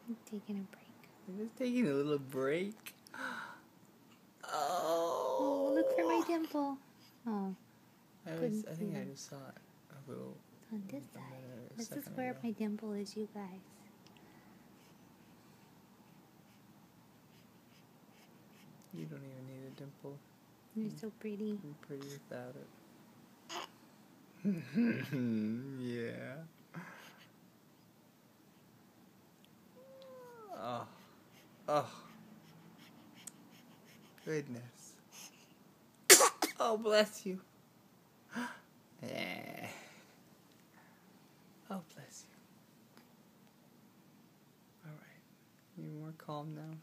I'm taking a break. You're just taking a little break. Oh, look for my dimple. Oh, I think I just saw it a little. on this side. This is where my dimple is, you guys. You don't even need a dimple. You're so pretty. You're pretty without it. Yeah. Oh. Oh. Goodness. Oh, bless you. Yeah. Oh, bless you. All right. You're more calm now.